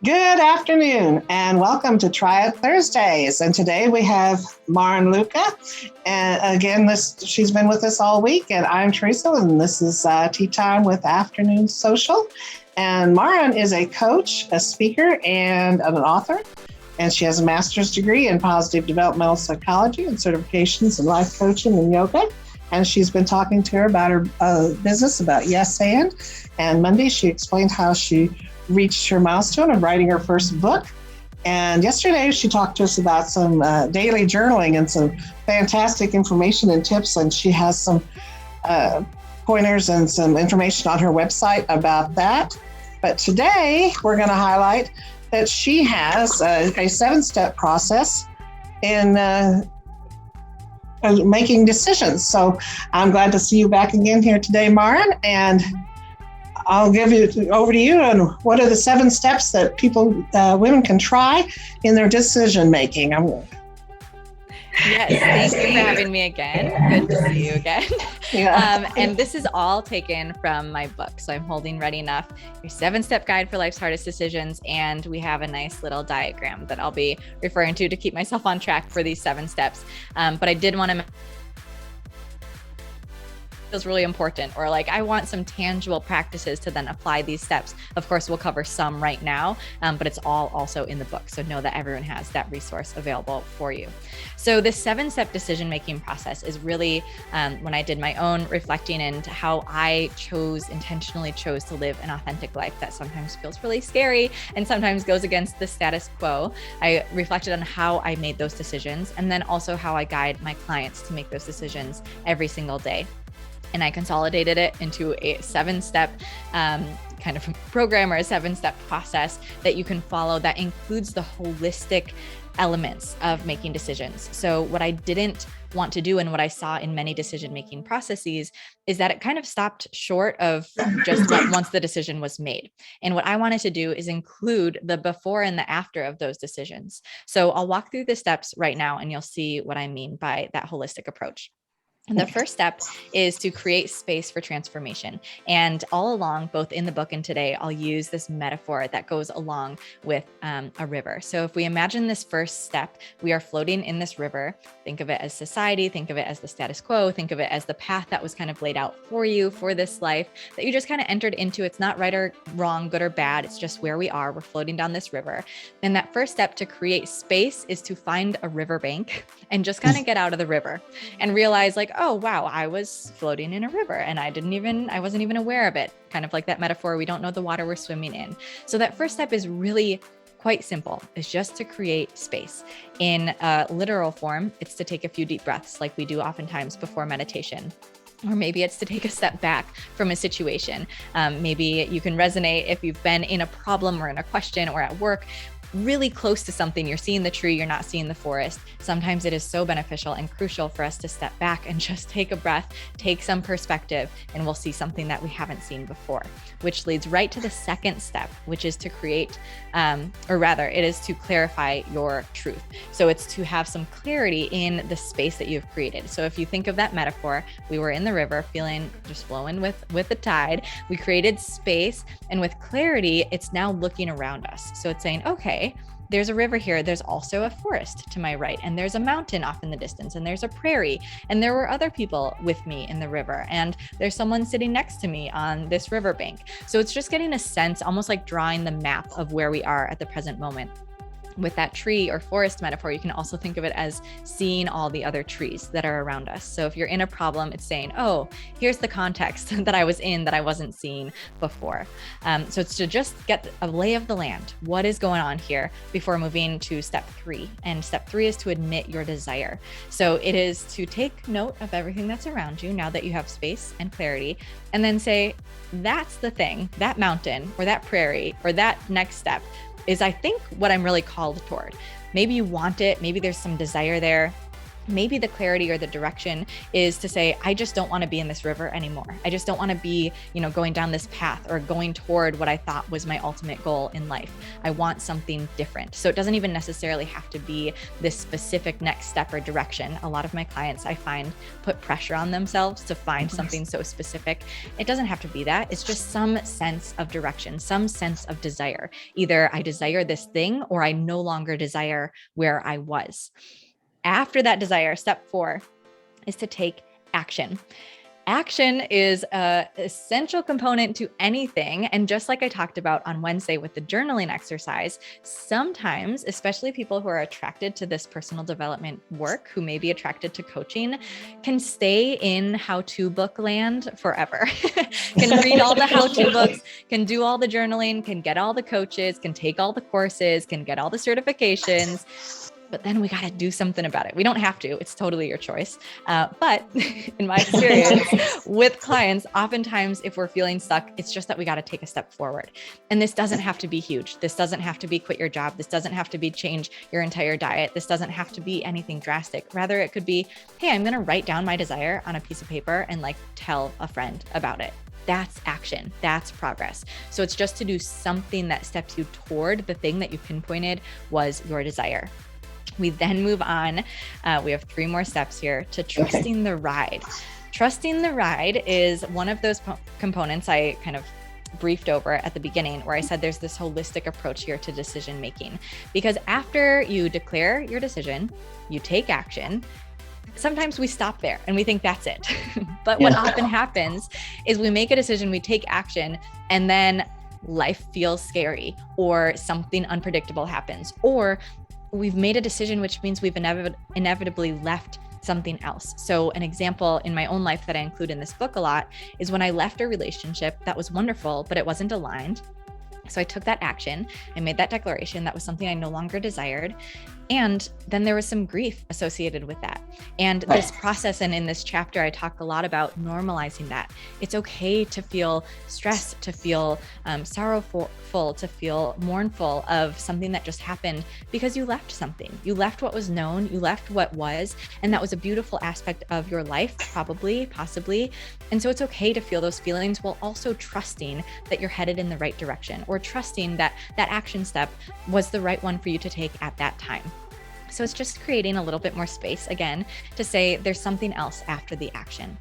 Good afternoon and welcome to Try It Thursdays. And today we have Marin Laukka. And again, she's been with us all week. And I'm Teresa, and this is Tea Time with Afternoon Social. And Marin is a coach, a speaker, and an author. And she has a master's degree in positive developmental psychology and certifications in life coaching and yoga. And she's been talking to her about her business, about Yes And. And Monday, she explained how she reached her milestone of writing her first book. And yesterday she talked to us about some daily journaling and some fantastic information and tips. And she has some pointers and some information on her website about that. But today we're going to highlight that she has a 7-step process in making decisions. So I'm glad to see you back again here today, Marin. And I'll give it over to you. And what are the 7 steps that women can try in their decision making? Yes, thank you for having me again. Good to see you again. Yeah. And this is all taken from my book. So I'm holding Ready Enough, your 7-step guide for life's hardest decisions. And we have a nice little diagram that I'll be referring to keep myself on track for these 7 steps. But I did want to feels really important, or like I want some tangible practices to then apply these steps. Of course, we'll cover some right now, but it's all also in the book. So know that everyone has that resource available for you. So this 7-step decision-making process is really when I did my own reflecting into how I intentionally chose to live an authentic life that sometimes feels really scary and sometimes goes against the status quo. I reflected on how I made those decisions and then also how I guide my clients to make those decisions every single day. And I consolidated it into a 7-step kind of program or a 7-step process that you can follow that includes the holistic elements of making decisions. So what I didn't want to do and what I saw in many decision-making processes is that it kind of stopped short of just once the decision was made. And what I wanted to do is include the before and the after of those decisions. So I'll walk through the steps right now and you'll see what I mean by that holistic approach. And the first step is to create space for transformation. And all along, both in the book and today, I'll use this metaphor that goes along with a river. So if we imagine this first step, we are floating in this river. Think of it as society, think of it as the status quo, think of it as the path that was kind of laid out for you for this life that you just kind of entered into. It's not right or wrong, good or bad. It's just where we are. We're floating down this river. And that first step to create space is to find a riverbank and just kind of get out of the river and realize like, oh, wow, I was floating in a river and I wasn't even aware of it. Kind of like that metaphor, we don't know the water we're swimming in. So that first step is really quite simple. It's just to create space. In a literal form, it's to take a few deep breaths like we do oftentimes before meditation. Or maybe it's to take a step back from a situation. Maybe you can resonate if you've been in a problem or in a question or at work, really close to something. You're seeing the tree, you're not seeing the forest. Sometimes it is so beneficial and crucial for us to step back and just take a breath, take some perspective, and we'll see something that we haven't seen before, which leads right to the second step, which is to create, it is to clarify your truth. So it's to have some clarity in the space that you've created. So if you think of that metaphor, we were in the river feeling just flowing with the tide. We created space, and with clarity, it's now looking around us. So it's saying, okay, there's a river here. There's also a forest to my right, and there's a mountain off in the distance, and there's a prairie, and there were other people with me in the river, and there's someone sitting next to me on this riverbank. So it's just getting a sense, almost like drawing the map of where we are at the present moment. With that tree or forest metaphor, you can also think of it as seeing all the other trees that are around us. So if you're in a problem, it's saying, oh, here's the context that I was in that I wasn't seeing before. So it's to just get a lay of the land. What is going on here before moving to step 3? And step 3 is to admit your desire. So it is to take note of everything that's around you now that you have space and clarity, and then say, that's the thing, that mountain or that prairie or that next step is, I think, what I'm really called toward. Maybe you want it. Maybe there's some desire there. maybe the clarity or the direction is to say, I just don't want to be in this river anymore. I just don't want to be, going down this path or going toward what I thought was my ultimate goal in life. I want something different. So it doesn't even necessarily have to be this specific next step or direction. A lot of my clients, I find, put pressure on themselves to find something so specific. It doesn't have to be that. It's just some sense of direction, some sense of desire. Either I desire this thing or I no longer desire where I was. After that desire, step 4 is to take action. Action is an essential component to anything. And just like I talked about on Wednesday with the journaling exercise, sometimes, especially people who are attracted to this personal development work, who may be attracted to coaching, can stay in how-to book land forever, can read all the how-to books, can do all the journaling, can get all the coaches, can take all the courses, can get all the certifications. But then we got to do something about it. We don't have to, it's totally your choice. But in my experience with clients, oftentimes if we're feeling stuck, it's just that we got to take a step forward. And this doesn't have to be huge. This doesn't have to be quit your job. This doesn't have to be change your entire diet. This doesn't have to be anything drastic. Rather, it could be, hey, I'm going to write down my desire on a piece of paper and tell a friend about it. That's action. That's progress. So it's just to do something that steps you toward the thing that you pinpointed was your desire. We then move on. We have 3 more steps here to trusting the ride. Trusting the ride is one of those components I kind of briefed over at the beginning, where I said there's this holistic approach here to decision making. Because after you declare your decision, you take action. Sometimes we stop there and we think that's it. But what often happens is we make a decision, we take action, and then life feels scary, or something unpredictable happens, or we've made a decision, which means we've inevitably left something else. So an example in my own life that I include in this book a lot is when I left a relationship that was wonderful, but it wasn't aligned. So I took that action. I made that declaration. That was something I no longer desired. And then there was some grief associated with that. And this process, and in this chapter, I talk a lot about normalizing that. It's okay to feel stressed, to feel sorrowful, to feel mournful of something that just happened because you left something. You left what was known, you left what was, and that was a beautiful aspect of your life, probably, possibly. And so it's okay to feel those feelings while also trusting that you're headed in the right direction, or trusting that that action step was the right one for you to take at that time. So it's just creating a little bit more space, again, to say there's something else after the action.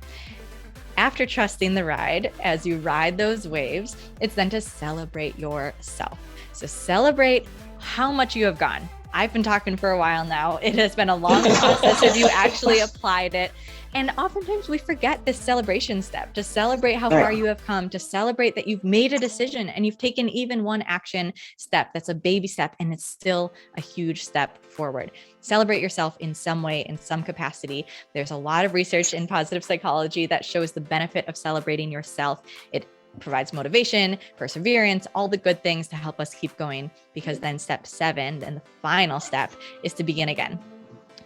After trusting the ride, as you ride those waves, it's then to celebrate yourself. So celebrate how much you have gone. I've been talking for a while now. It has been a long process if you actually applied it. And oftentimes we forget this celebration step, to celebrate how far you have come, to celebrate that you've made a decision and you've taken even one action step. That's a baby step, and it's still a huge step forward. Celebrate yourself in some way, in some capacity. There's a lot of research in positive psychology that shows the benefit of celebrating yourself. It provides motivation, perseverance, all the good things to help us keep going, because then step 7, and the final step, is to begin again,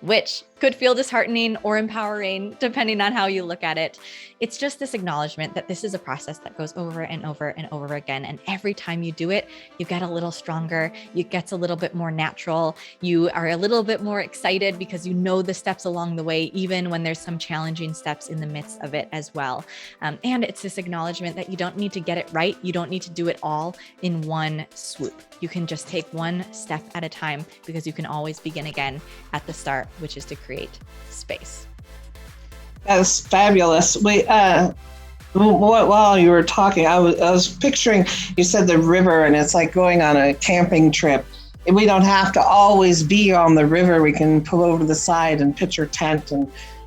which could feel disheartening or empowering, depending on how you look at it. It's just this acknowledgement that this is a process that goes over and over and over again. And every time you do it, you get a little stronger. It gets a little bit more natural. You are a little bit more excited because you know the steps along the way, even when there's some challenging steps in the midst of it as well. And it's this acknowledgement that you don't need to get it right. You don't need to do it all in one swoop. You can just take one step at a time, because you can always begin again at the start, which is to create space. That's fabulous. While you were talking, I was picturing, you said the river, and it's like going on a camping trip. We don't have to always be on the river. We can pull over to the side and pitch our tent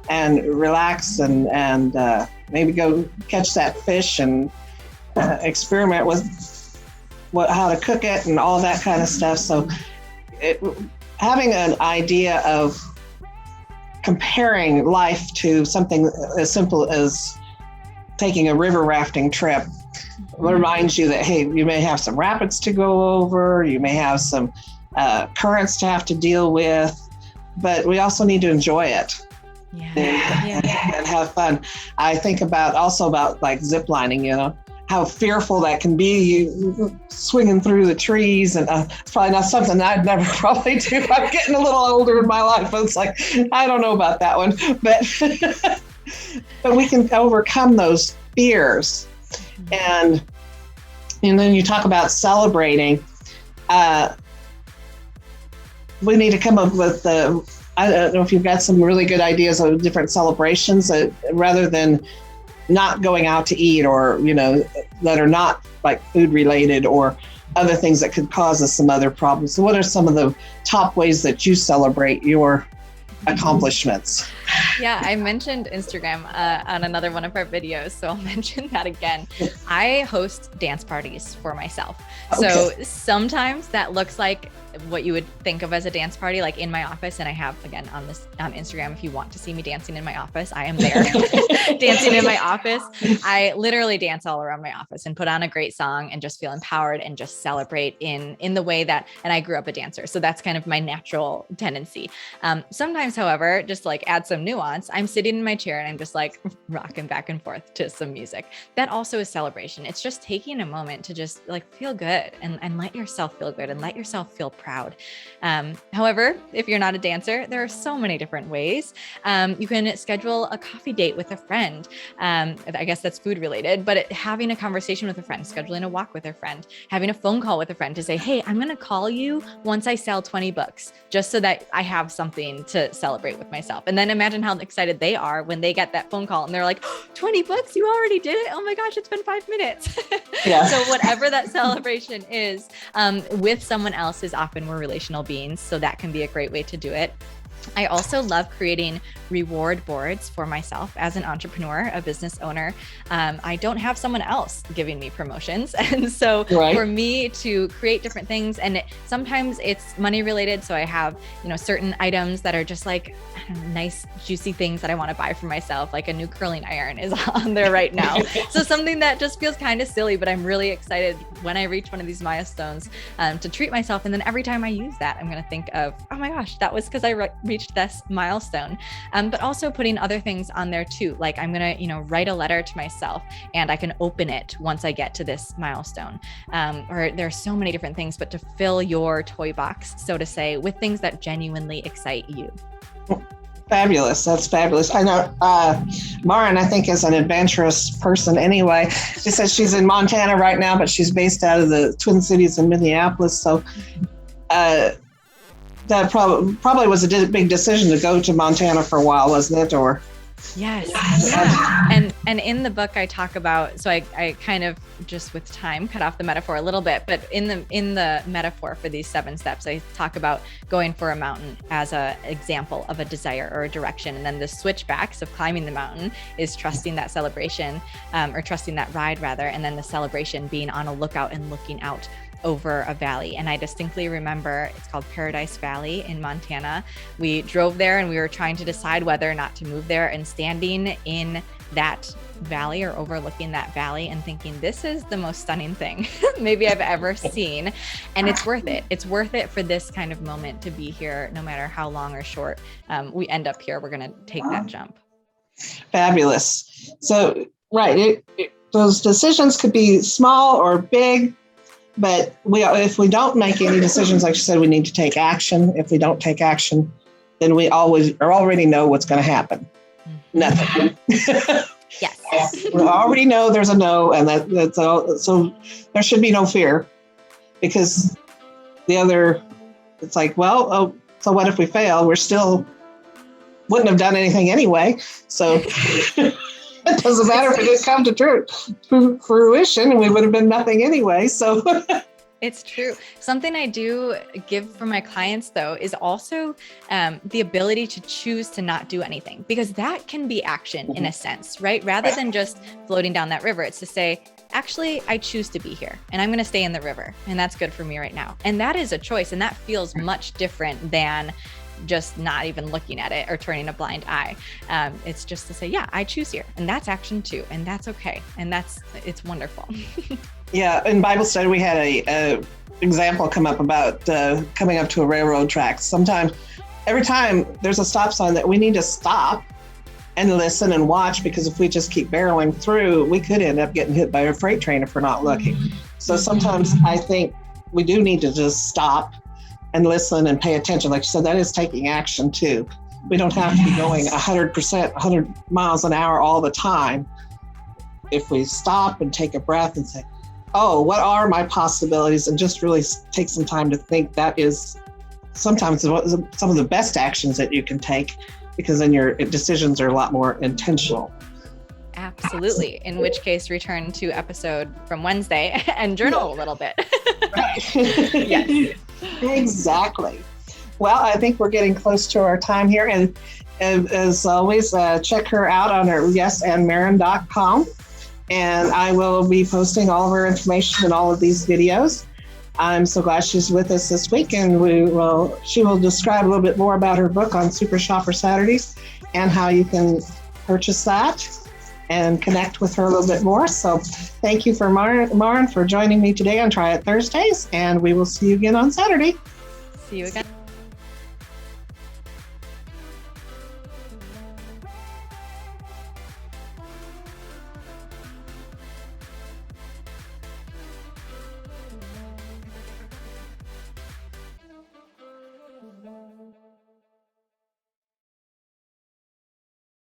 and relax and maybe go catch that fish and experiment with how to cook it and all that kind of stuff. So having an idea of comparing life to something as simple as taking a river rafting trip reminds you that, hey, you may have some rapids to go over, you may have some currents to have to deal with, but we also need to enjoy it. And have fun. I think about like zip lining, how fearful that can be, you swinging through the trees. And it's probably not something I'd never probably do. I'm getting a little older in my life. It's like, I don't know about that one, but we can overcome those fears. And then you talk about celebrating. We need to come up with I don't know if you've got some really good ideas of different celebrations rather than not going out to eat, or, that are not like food related or other things that could cause us some other problems. So what are some of the top ways that you celebrate your accomplishments? Yeah, I mentioned Instagram on another one of our videos, so I'll mention that again. I host dance parties for myself. Okay. So sometimes that looks like what you would think of as a dance party, like in my office. And I have, again, on Instagram, if you want to see me dancing in my office, I am there dancing in my office. I literally dance all around my office and put on a great song and just feel empowered and just celebrate in the way that, and I grew up a dancer. So that's kind of my natural tendency. Sometimes, however, just like add some nuance, I'm sitting in my chair and I'm just like rocking back and forth to some music. That also is celebration. It's just taking a moment to just like feel good and let yourself feel good and let yourself feel proud. However, if you're not a dancer, there are so many different ways. You can schedule a coffee date with a friend. I guess that's food related, but having a conversation with a friend, scheduling a walk with a friend, having a phone call with a friend to say, hey, I'm going to call you once I sell 20 books, just so that I have something to celebrate with myself. And then imagine how excited they are when they get that phone call and they're like, 20 books, you already did it. Oh my gosh, it's been 5 minutes. Yeah. So whatever that celebration is, with someone else is often we're relational beings. So that can be a great way to do it. I also love creating reward boards for myself as an entrepreneur, a business owner. I don't have someone else giving me promotions. And so for me to create different things, and sometimes it's money related. So I have, certain items that are just like nice, juicy things that I want to buy for myself. Like a new curling iron is on there right now. So something that just feels kind of silly, but I'm really excited when I reach one of these milestones to treat myself. And then every time I use that, I'm going to think of, oh my gosh, that was because I reached this milestone. But also putting other things on there too. Like I'm going to, write a letter to myself and I can open it once I get to this milestone. Or there are so many different things, but to fill your toy box, so to say, with things that genuinely excite you. Fabulous. That's fabulous. I know Marin, I think, is an adventurous person anyway. She says she's in Montana right now, but she's based out of the Twin Cities in Minneapolis. So that probably was a big decision to go to Montana for a while, wasn't it? Or yes, yeah. And in the book I talk about, so I kind of just with time cut off the metaphor a little bit, but in the metaphor for these 7 steps, I talk about going for a mountain as a example of a desire or a direction, and then the switchbacks of climbing the mountain is trusting that celebration, or trusting that ride rather, and then the celebration being on a lookout and looking out over a valley. And I distinctly remember, it's called Paradise Valley in Montana. We drove there and we were trying to decide whether or not to move there, and standing in that valley or overlooking that valley and thinking, this is the most stunning thing maybe I've ever seen. And it's worth it. It's worth it for this kind of moment to be here, no matter how long or short we end up here. We're going to take that jump. Fabulous. So, those decisions could be small or big. But if we don't make any decisions, like you said, we need to take action. If we don't take action, then we already know what's going to happen. Nothing. Yes. We already know there's a no, and that's all. So there should be no fear, because it's like, so what if we fail? We're still wouldn't have done anything anyway. So it doesn't matter if it didn't come to fruition, and we would have been nothing anyway. So it's true. Something I do give for my clients, though, is also the ability to choose to not do anything, because that can be action in a sense, right? Rather than just floating down that river, it's to say, actually, I choose to be here and I'm going to stay in the river, and that's good for me right now. And that is a choice, and that feels much different than just not even looking at it or turning a blind eye. It's just to say, I choose here, and that's action too. And that's okay. And it's wonderful. Yeah. In Bible study, we had a example come up about coming up to a railroad track. Every time there's a stop sign that we need to stop and listen and watch, because if we just keep barreling through, we could end up getting hit by a freight train if we're not looking. So sometimes I think we do need to just stop and listen and pay attention. Like you said, that is taking action too. We don't have to be going 100%, 100 miles an hour all the time. If we stop and take a breath and say, oh, what are my possibilities? And just really take some time to think, that is sometimes some of the best actions that you can take, because then your decisions are a lot more intentional. Absolutely. In which case, return to episode from Wednesday and journal a little bit. Right. Yes. Exactly. Well, I think we're getting close to our time here. And as always, check her out on her yesandmarin.com. And I will be posting all of her information and all of these videos. I'm so glad she's with us this week, and she will describe a little bit more about her book on Super Shopper Saturdays and how you can purchase that and connect with her a little bit more. So thank you for Marin for joining me today on Try It Thursdays, and we will see you again on Saturday. See you again.